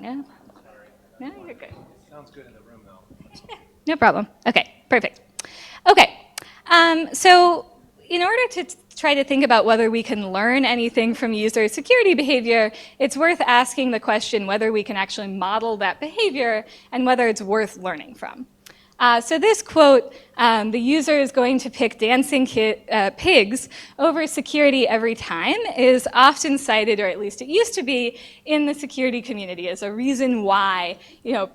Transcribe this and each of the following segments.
Yeah? Sorry. No, you're good. Sounds good in the room, though. No problem. Okay, perfect. Okay, so in order to try to think about whether we can learn anything from user security behavior, it's worth asking the question whether we can actually model that behavior and whether it's worth learning from. So this quote, the user is going to pick dancing pigs over security every time, is often cited, or at least it used to be, in the security community as a reason why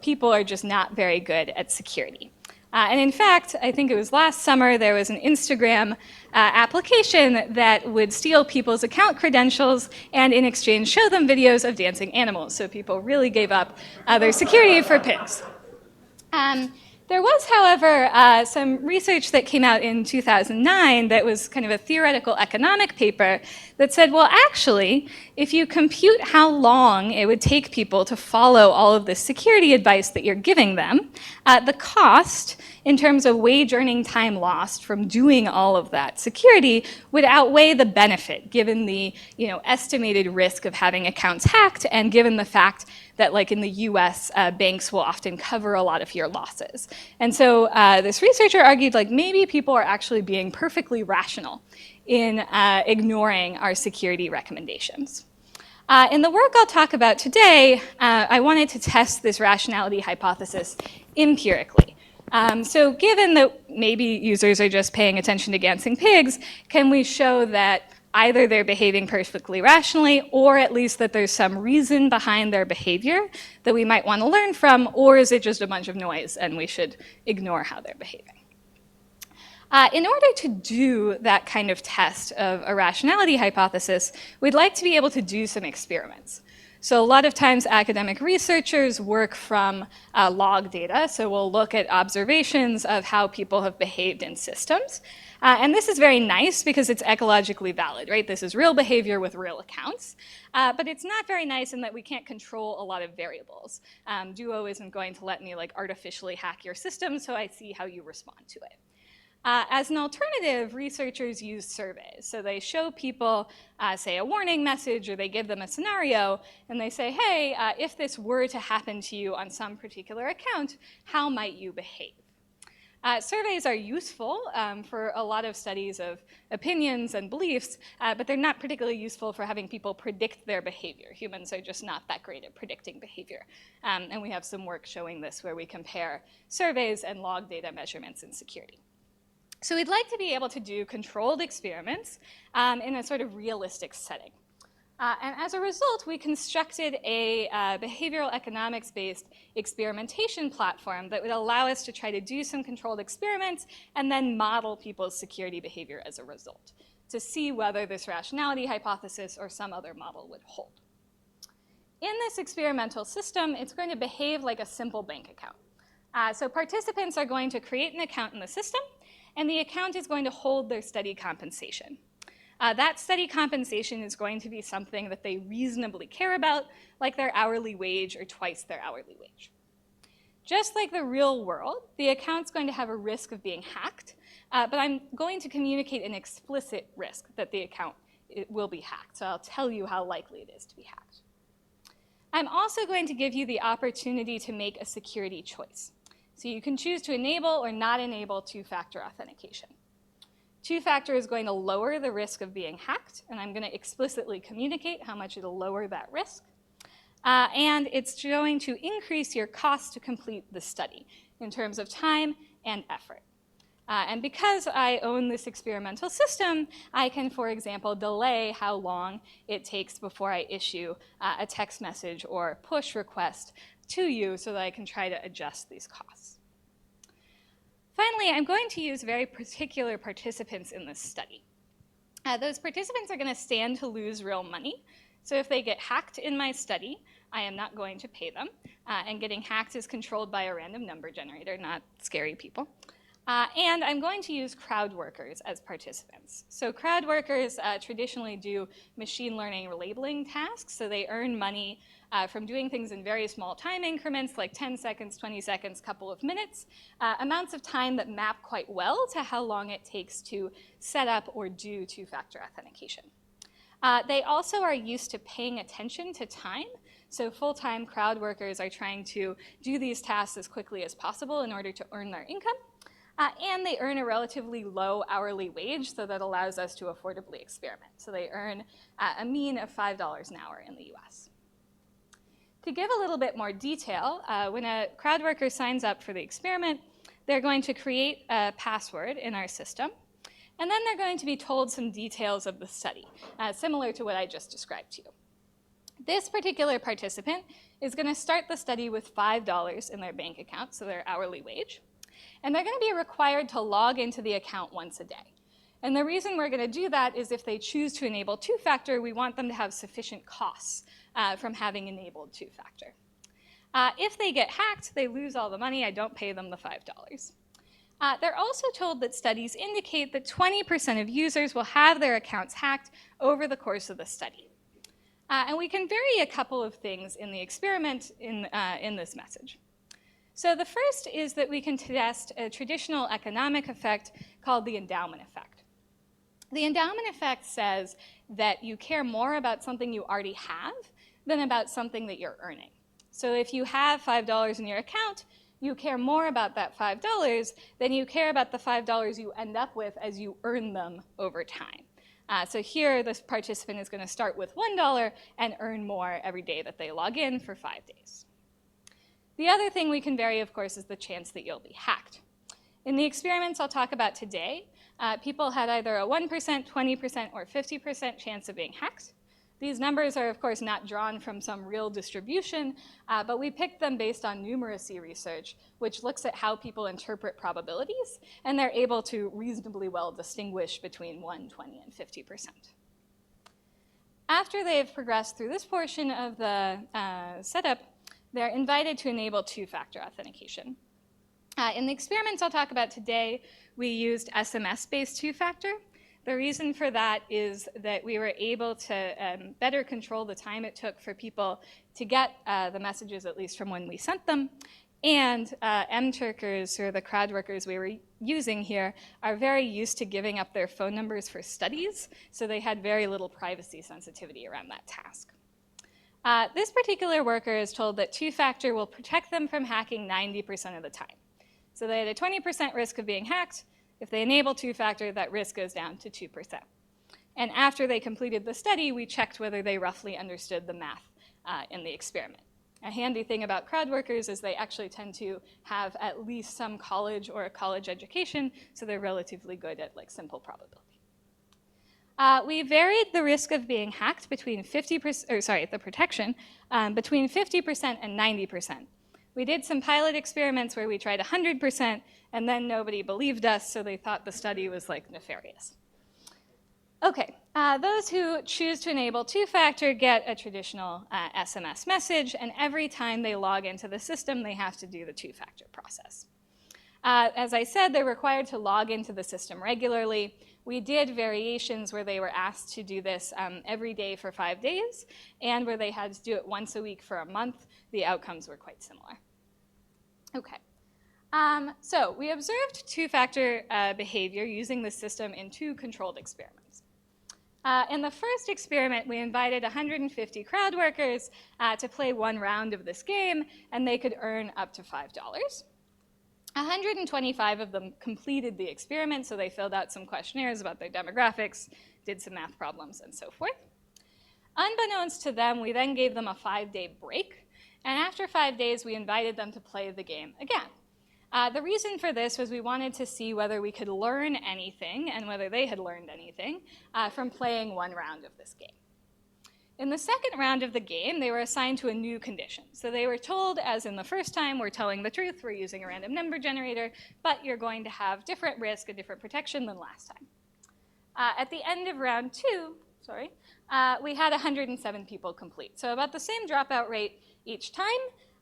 people are just not very good at security. And in fact, I think it was last summer, there was an Instagram application that would steal people's account credentials and in exchange show them videos of dancing animals. So people really gave up their security for pigs. There was, however, some research that came out in 2009 that was kind of a theoretical economic paper that said, well, actually, if you compute how long it would take people to follow all of the security advice that you're giving them, the cost in terms of wage earning time lost from doing all of that security would outweigh the benefit, given the estimated risk of having accounts hacked and given the fact that, like in the US, banks will often cover a lot of your losses. And so this researcher argued maybe people are actually being perfectly rational in ignoring our security recommendations. In the work I'll talk about today, I wanted to test this rationality hypothesis empirically. So given that maybe users are just paying attention to dancing pigs, can we show that either they're behaving perfectly rationally, or at least that there's some reason behind their behavior that we might want to learn from, or is it just a bunch of noise and we should ignore how they're behaving? In order to do that kind of test of a rationality hypothesis, we'd like to be able to do some experiments. So a lot of times academic researchers work from log data, so we'll look at observations of how people have behaved in systems. And this is very nice because it's ecologically valid, right? This is real behavior with real accounts. But it's not very nice in that we can't control a lot of variables. Duo isn't going to let me artificially hack your system, so I see how you respond to it. As an alternative, researchers use surveys. So they show people, say, a warning message, or they give them a scenario, and they say, hey, if this were to happen to you on some particular account, how might you behave? Surveys are useful for a lot of studies of opinions and beliefs, but they're not particularly useful for having people predict their behavior. Humans are just not that great at predicting behavior. And we have some work showing this where we compare surveys and log data measurements in security. So we'd like to be able to do controlled experiments in a sort of realistic setting. And as a result, we constructed a behavioral economics-based experimentation platform that would allow us to try to do some controlled experiments and then model people's security behavior as a result, to see whether this rationality hypothesis or some other model would hold. In this experimental system, it's going to behave like a simple bank account. So participants are going to create an account in the system, and the account is going to hold their steady compensation. That steady compensation is going to be something that they reasonably care about, like their hourly wage or twice their hourly wage. Just like the real world, the account's going to have a risk of being hacked, but I'm going to communicate an explicit risk that the account will be hacked, so I'll tell you how likely it is to be hacked. I'm also going to give you the opportunity to make a security choice. So you can choose to enable or not enable two-factor authentication. Two-factor is going to lower the risk of being hacked, and I'm going to explicitly communicate how much it'll lower that risk. And it's going to increase your cost to complete the study in terms of time and effort. And because I own this experimental system, I can, for example, delay how long it takes before I issue a text message or push request to you so that I can try to adjust these costs. Finally, I'm going to use very particular participants in this study. Those participants are going to stand to lose real money. So if they get hacked in my study, I am not going to pay them. And getting hacked is controlled by a random number generator, not scary people. And I'm going to use crowd workers as participants. So crowd workers traditionally do machine learning labeling tasks. So they earn money from doing things in very small time increments, like 10 seconds, 20 seconds, couple of minutes, amounts of time that map quite well to how long it takes to set up or do two-factor authentication. They also are used to paying attention to time. So full-time crowd workers are trying to do these tasks as quickly as possible in order to earn their income. And they earn a relatively low hourly wage, so that allows us to affordably experiment. So they earn a mean of $5 an hour in the US. To give a little bit more detail, when a crowd worker signs up for the experiment, they're going to create a password in our system, and then they're going to be told some details of the study, similar to what I just described to you. This particular participant is going to start the study with $5 in their bank account, so their hourly wage, and they're going to be required to log into the account once a day. And the reason we're going to do that is if they choose to enable two-factor, we want them to have sufficient costs from having enabled two-factor. If they get hacked, they lose all the money. I don't pay them the $5. They're also told that studies indicate that 20% of users will have their accounts hacked over the course of the study. And we can vary a couple of things in the experiment in this message. So the first is that we can test a traditional economic effect called the endowment effect. The endowment effect says that you care more about something you already have than about something that you're earning. So if you have $5 in your account, you care more about that $5 than you care about the $5 you end up with as you earn them over time. So here, this participant is going to start with $1 and earn more every day that they log in for 5 days. The other thing we can vary, of course, is the chance that you'll be hacked. In the experiments I'll talk about today, people had either a 1%, 20%, or 50% chance of being hacked. These numbers are, of course, not drawn from some real distribution, but we picked them based on numeracy research, which looks at how people interpret probabilities, and they're able to reasonably well distinguish between 1, 20, and 50%. After they've progressed through this portion of the setup, they're invited to enable two-factor authentication. In the experiments I'll talk about today, we used SMS-based two-factor. The reason for that is that we were able to better control the time it took for people to get the messages, at least from when we sent them. And M-Turkers, or the crowd workers we were using here, are very used to giving up their phone numbers for studies, so they had very little privacy sensitivity around that task. This particular worker is told that two-factor will protect them from hacking 90% of the time. So they had a 20% risk of being hacked. If they enable two-factor, that risk goes down to 2%. And after they completed the study, we checked whether they roughly understood the math in the experiment. A handy thing about crowd workers is they actually tend to have at least some college or a college education, so they're relatively good at simple probability. We varied the risk of being hacked between the protection between 50% and 90%. We did some pilot experiments where we tried 100%, and then nobody believed us, so they thought the study was nefarious. Okay, those who choose to enable two-factor get a traditional SMS message, and every time they log into the system, they have to do the two-factor process. As I said, they're required to log into the system regularly. We did variations where they were asked to do this every day for 5 days, and where they had to do it once a week for a month. The outcomes were quite similar. Okay, so we observed two-factor behavior using the system in 2 controlled experiments. In the first experiment, we invited 150 crowd workers to play 1 round of this game, and they could earn up to $5. 125 of them completed the experiment, so they filled out some questionnaires about their demographics, did some math problems, and so forth. Unbeknownst to them, we then gave them a 5-day break, and after 5 days, we invited them to play the game again. The reason for this was we wanted to see whether we could learn anything, and whether they had learned anything, from playing 1 round of this game. In the second round of the game, they were assigned to a new condition. So they were told, as in the first time, we're telling the truth, we're using a random number generator, but you're going to have different risk, a different protection than last time. At the end of round 2, we had 107 people complete. So about the same dropout rate each time.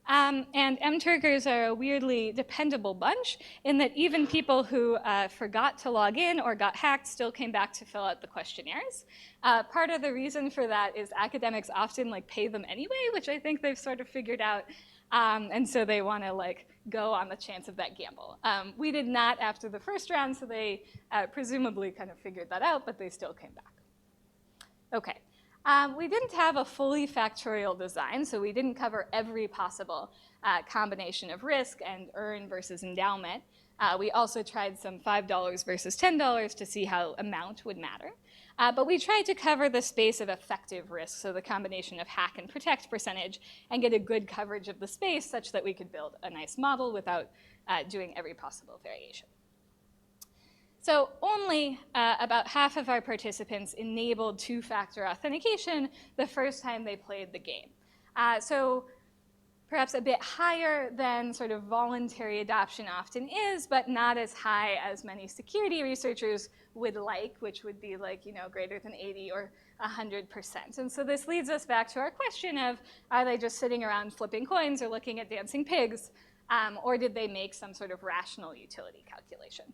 And M-Turkers are a weirdly dependable bunch in that even people who forgot to log in or got hacked still came back to fill out the questionnaires. Part of the reason for that is academics often pay them anyway, which I think they've sort of figured out. And so they want to go on the chance of that gamble. We did not after the first round, so they presumably kind of figured that out, but they still came back. Okay. We didn't have a fully factorial design, so we didn't cover every possible combination of risk and earn versus endowment. We also tried some $5 versus $10 to see how amount would matter. But we tried to cover the space of effective risk, so the combination of hack and protect percentage, and get a good coverage of the space such that we could build a nice model without doing every possible variation. So only about half of our participants enabled two-factor authentication the first time they played the game. So perhaps a bit higher than sort of voluntary adoption often is, but not as high as many security researchers would like, which would be like, greater than 80 or 100%. And so this leads us back to our question of, are they just sitting around flipping coins or looking at dancing pigs, or did they make some sort of rational utility calculation?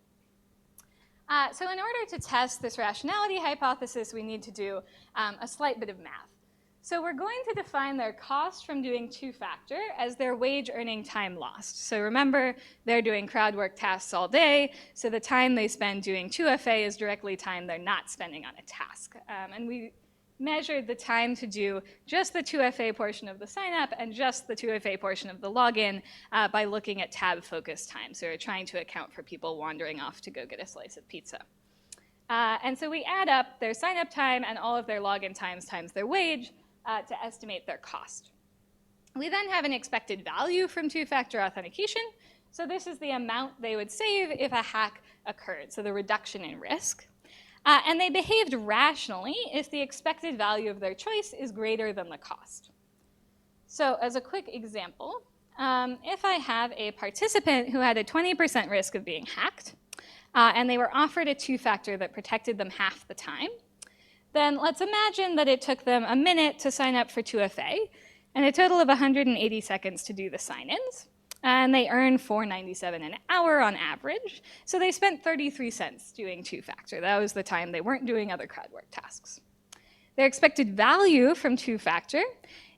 So in order to test this rationality hypothesis, we need to do a slight bit of math. So we're going to define their cost from doing two-factor as their wage earning time lost. So remember, they're doing crowd work tasks all day, so the time they spend doing 2FA is directly time they're not spending on a task. And we measured the time to do just the 2FA portion of the sign-up and just the 2FA portion of the login by looking at tab-focused time. So we're trying to account for people wandering off to go get a slice of pizza. And so we add up their sign-up time and all of their login times their wage to estimate their cost. We then have an expected value from two-factor authentication. So this is the amount they would save if a hack occurred, so the reduction in risk. And they behaved rationally if the expected value of their choice is greater than the cost. So as a quick example, if I have a participant who had a 20% risk of being hacked, and they were offered a two-factor that protected them half the time, then let's imagine that it took them a minute to sign up for 2FA and a total of 180 seconds to do the sign-ins. And they earn $4.97 an hour on average. So they spent 33 cents doing two-factor. That was the time they weren't doing other crowd work tasks. Their expected value from two-factor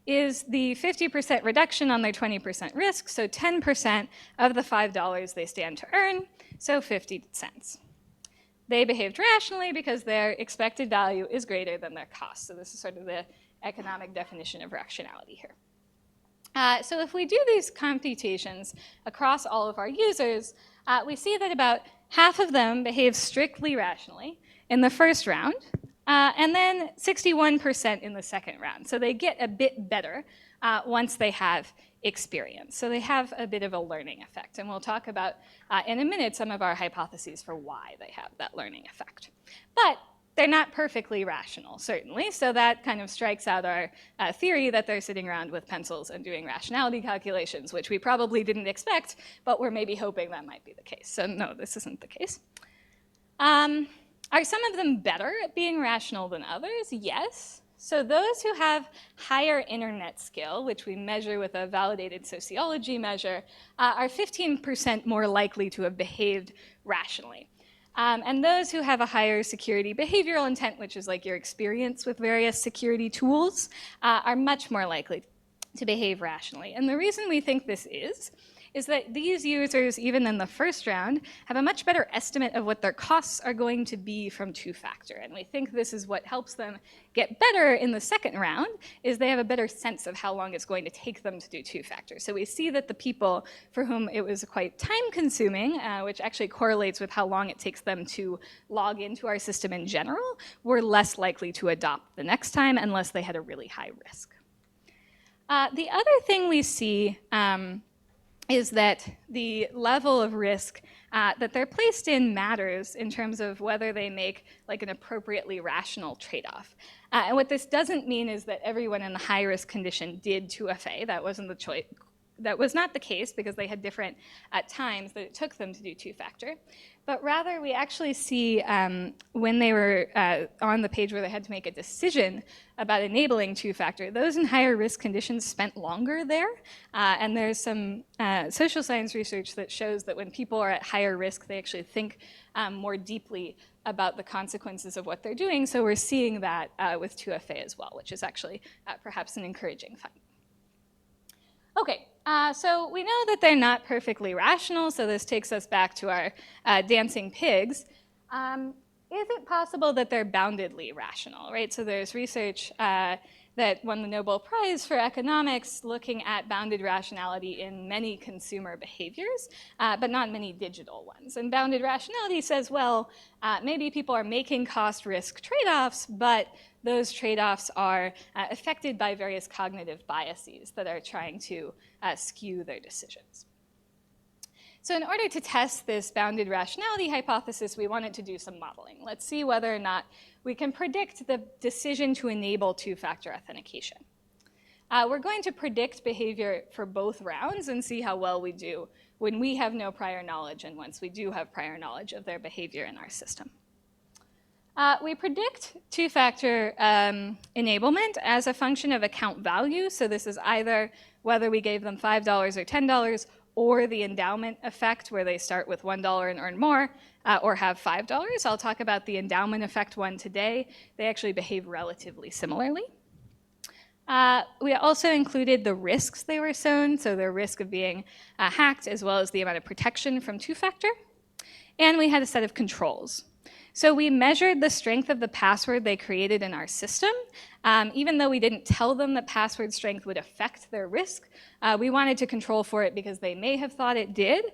is the 50% reduction on their 20% risk, so 10% of the $5 they stand to earn, so 50 cents. They behaved rationally because their expected value is greater than their cost. So this is sort of the economic definition of rationality here. So if we do these computations across all of our users, we see that about half of them behave strictly rationally in the first round, and then 61% in the second round. So they get a bit better once they have experience. So they have a bit of a learning effect. And we'll talk about in a minute some of our hypotheses for why they have that learning effect. But they're not perfectly rational, certainly. So that kind of strikes out our theory that they're sitting around with pencils and doing rationality calculations, which we probably didn't expect, but we're maybe hoping that might be the case. So no, this isn't the case. Are some of them better at being rational than others? Yes. So those who have higher internet skill, which we measure with a validated sociology measure, are 15% more likely to have behaved rationally. And those who have a higher security behavioral intent, which is like your experience with various security tools, are much more likely to behave rationally. And the reason we think this is that these users, even in the first round, have a much better estimate of what their costs are going to be from two-factor. And we think this is what helps them get better in the second round, is they have a better sense of how long it's going to take them to do two-factor. So we see that the people for whom it was quite time-consuming, which actually correlates with how long it takes them to log into our system in general, were less likely to adopt the next time unless they had a really high risk. The other thing we see is that the level of risk that they're placed in matters in terms of whether they make like an appropriately rational trade-off. And what this doesn't mean is that everyone in the high-risk condition did 2FA. That wasn't the choice. That was not the case because they had different times that it took them to do two-factor. But rather, we actually see when they were on the page where they had to make a decision about enabling two-factor, those in higher risk conditions spent longer there. And there's some social science research that shows that when people are at higher risk, they actually think more deeply about the consequences of what they're doing. So we're seeing that with 2FA as well, which is actually perhaps an encouraging finding. Okay, so we know that they're not perfectly rational, so this takes us back to our dancing pigs. is it possible that they're boundedly rational, right? So there's research that won the Nobel Prize for economics looking at bounded rationality in many consumer behaviors, but not many digital ones. And bounded rationality says, well, maybe people are making cost-risk trade-offs, but those trade-offs are affected by various cognitive biases that are trying to skew their decisions. So in order to test this bounded rationality hypothesis, we wanted to do some modeling. Let's see whether or not we can predict the decision to enable two-factor authentication. We're going to predict behavior for both rounds and see how well we do when we have no prior knowledge and once we do have prior knowledge of their behavior in our system. We predict two-factor enablement as a function of account value. So this is either whether we gave them $5 or $10, or the endowment effect where they start with $1 and earn more, or have $5. I'll talk about the endowment effect one today. They actually behave relatively similarly. We also included the risks they were shown, so their risk of being hacked, as well as the amount of protection from two-factor. And we had a set of controls. So we measured the strength of the password they created in our system. Even though we didn't tell them that password strength would affect their risk, we wanted to control for it because they may have thought it did,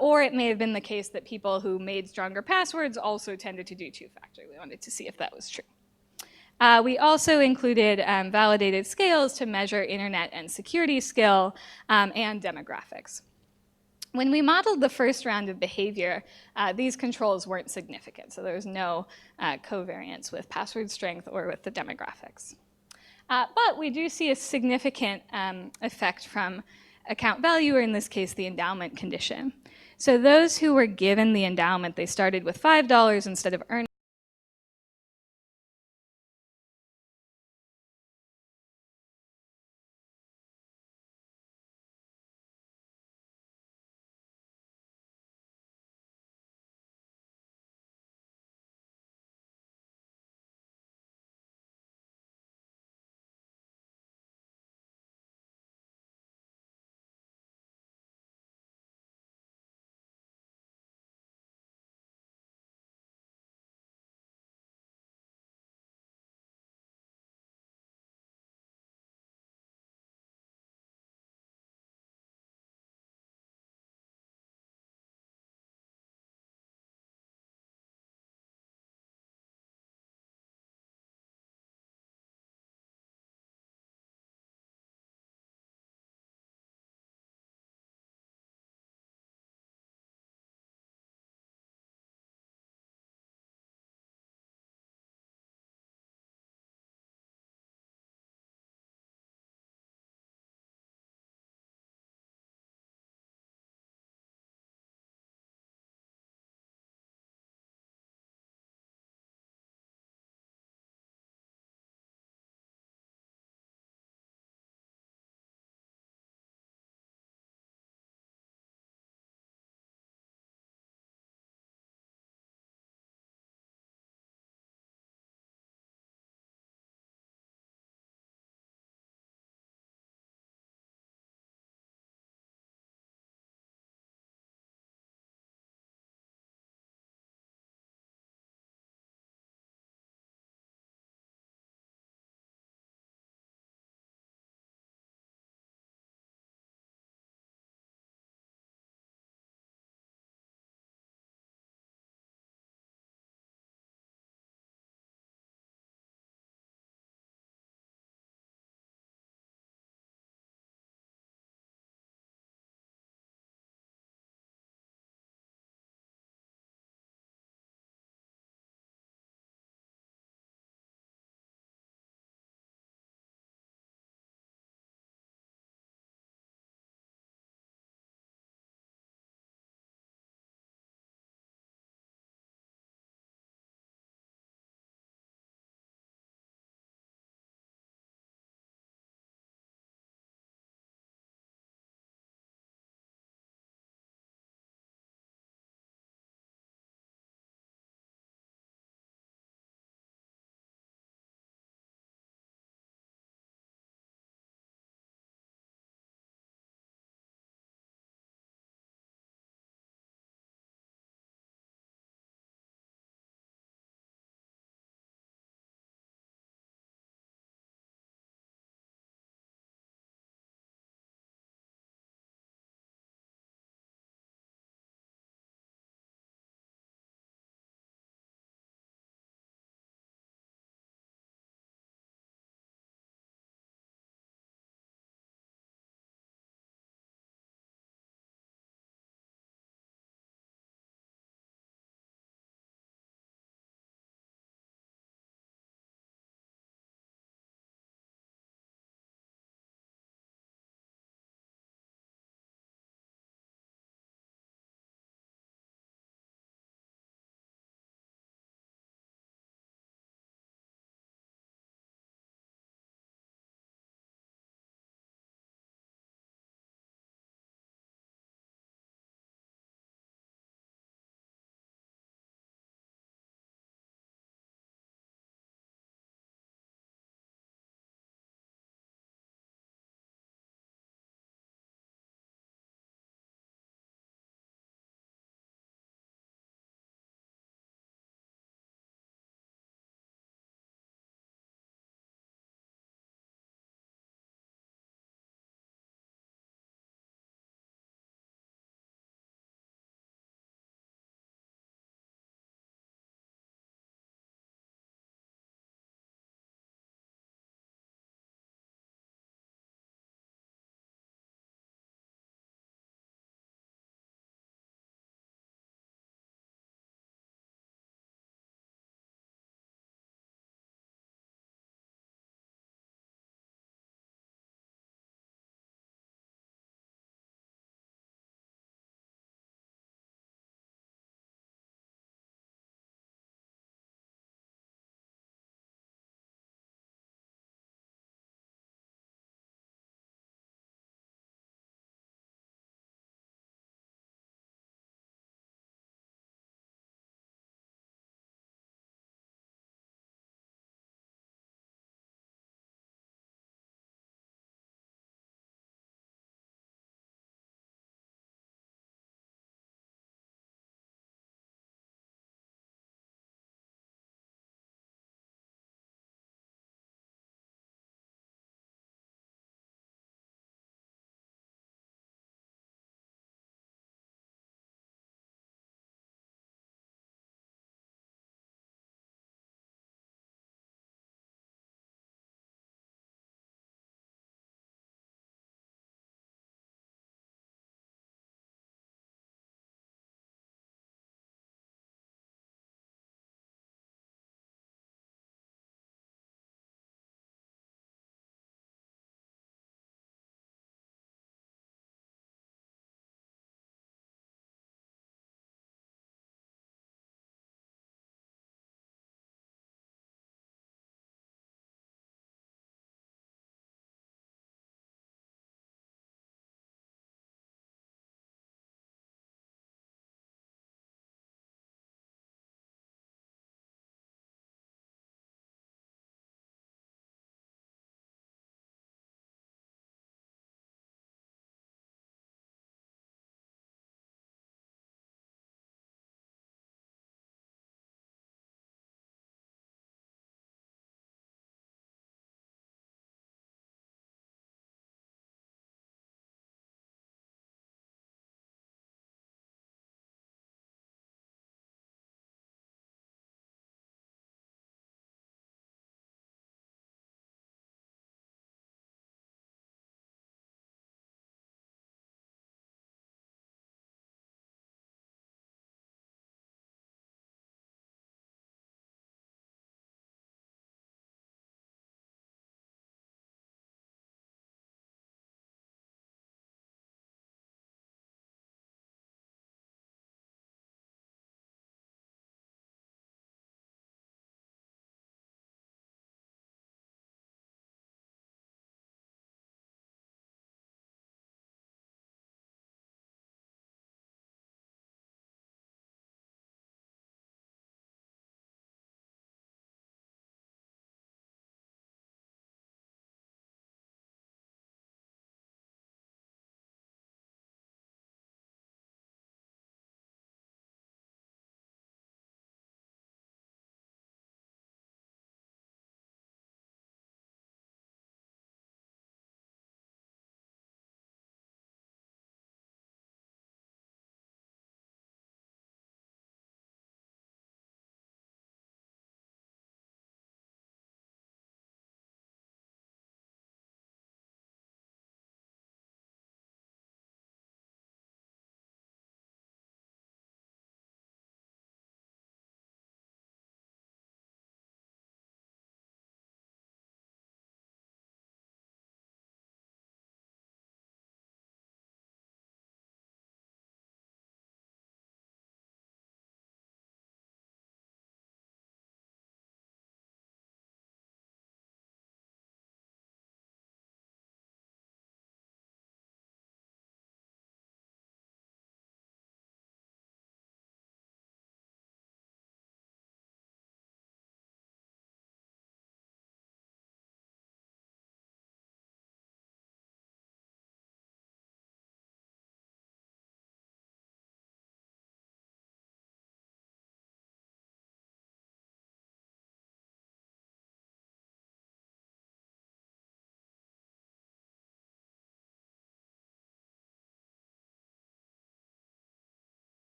or it may have been the case that people who made stronger passwords also tended to do two-factor. We wanted to see if that was true. We also included validated scales to measure internet and security skill and demographics. When we modeled the first round of behavior, these controls weren't significant, so there was no covariance with password strength or with the demographics. But we do see a significant effect from account value, or in this case, the endowment condition. So those who were given the endowment, they started with $5 instead of earning